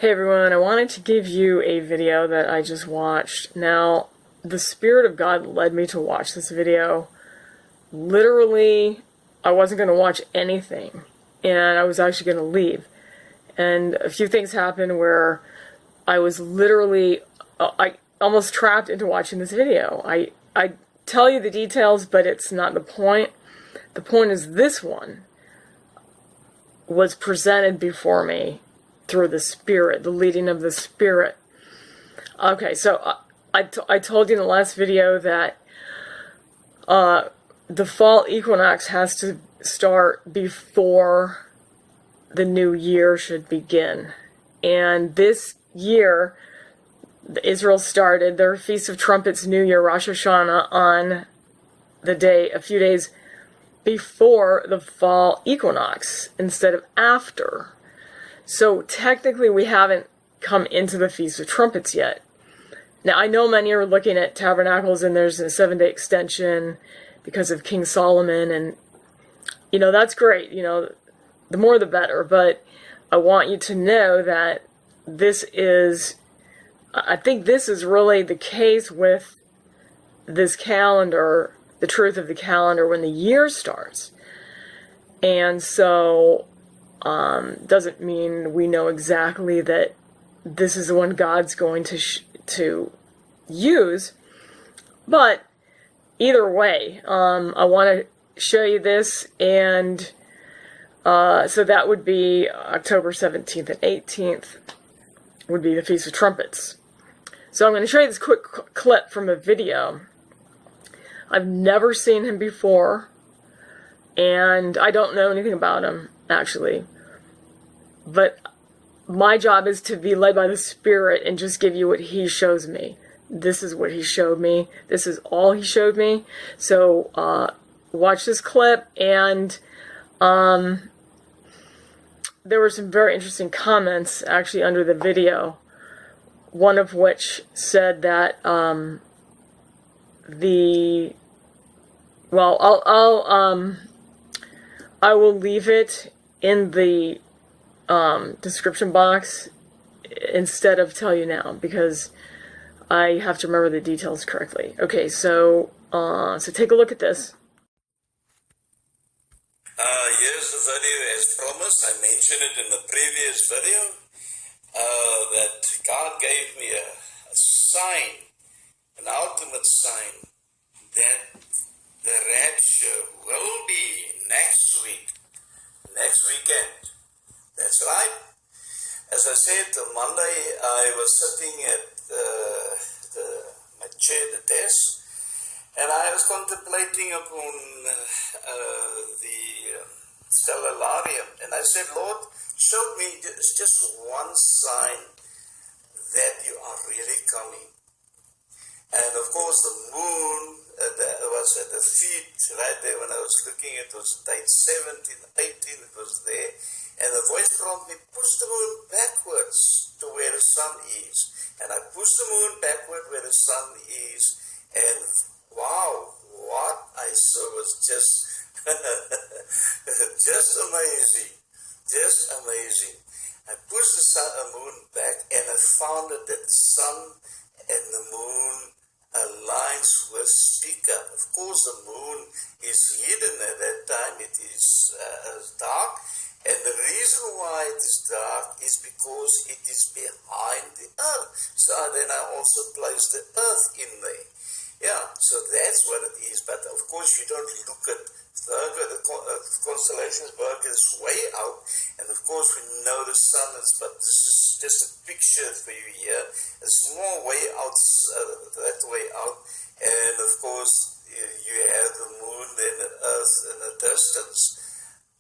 Hey everyone, I wanted to give you a video that I just watched. Now, the Spirit of God led me to watch this video. Literally, I wasn't going to watch anything, and I was actually going to leave. And a few things happened where I was literally, I almost trapped into watching this video. I tell you the details, but it's not the point. The point is this one was presented before me through the Spirit, the leading of the Spirit. Okay, so I told you in the last video that the fall equinox has to start before the new year should begin. And this year, Israel started their Feast of Trumpets New Year, Rosh Hashanah, on the day, a few days before the fall equinox, instead of after. So technically we haven't come into the Feast of Trumpets yet. Now I know many are looking at tabernacles and there's a 7-day extension because of King Solomon, and you know, that's great, you know, the more the better, but I want you to know that this is, I think this is really the case with this calendar, the truth of the calendar when the year starts. And so doesn't mean we know exactly that this is the one God's going to use, but either way, I want to show you this, and so that would be October 17th and 18th would be the Feast of Trumpets. So I'm going to show you this quick clip from a video. I've never seen him before, and I don't know anything about him, actually. But my job is to be led by the Spirit and just give you what He shows me. This is what He showed me. This is all He showed me. So watch this clip, and there were some very interesting comments actually under the video. One of which said that I will leave it in the description box instead of tell you now, because I have to remember the details correctly. Okay, so take a look at this. Here's the video as promised. I mentioned it in the previous video that God gave me a sign, an ultimate sign, that the rapture will be next weekend. That's right. As I said, on Monday I was sitting at my chair, the desk, and I was contemplating upon the stellarium, and I said, Lord, show me just one sign that you are really coming. And of course the moon was at the feet right there when I was looking. It was date 17, 18, it was there. And the voice prompted me, push the moon backwards to where the sun is. And I pushed the moon backward where the sun is. And wow, what I saw was just, just amazing. Just amazing. I pushed the moon back, and I found that the sun and the moon aligns with speak up. Of course, the moon is hidden at that time. It is dark. And the reason why it is dark is because it is behind the earth. So then I also placed the earth in there. Yeah, so that's what it is. But of course, you don't look at Virgo, the constellations. Virgo is way out. And of course, we know the sun is, but this is just a picture for you here. It's more way out, that way out. And of course, you have the moon and the earth in the distance.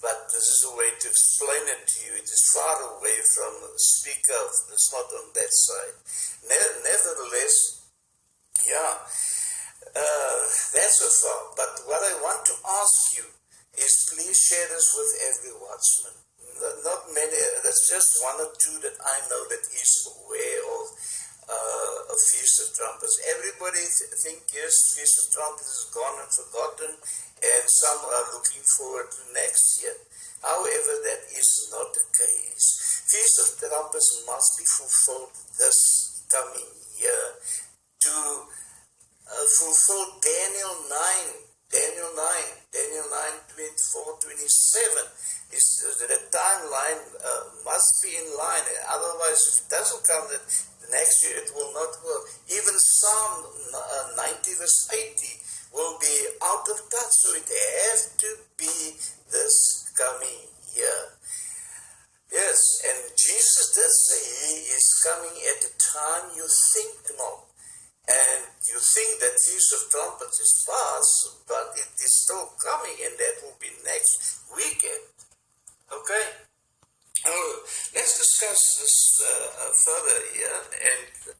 But this is a way to explain it to you. It is far away from the speaker. It's not on that side. Nevertheless, yeah, that's a thought. But what I want to ask you is, please share this with every watchman. Not many, there's just one or two that I know that is aware of a Feast of Trumpets. Everybody think yes, Feast of Trumpets is gone and forgotten, and some are looking forward to next year. However, that is not the case. Feast of Trumpets must be fulfilled this coming year to fulfill Daniel 9, 24, 27. The timeline must be in line. Otherwise, if it doesn't come, that the next year it will not work. Even Psalm 90 verse 80 will be out of touch. So it has to be this coming year. Yes, and Jesus did say he is coming at a time you think not. And you think that Feast of Trumpets is past, but it is still coming, and that will be next weekend. Okay? Let's discuss this further here. And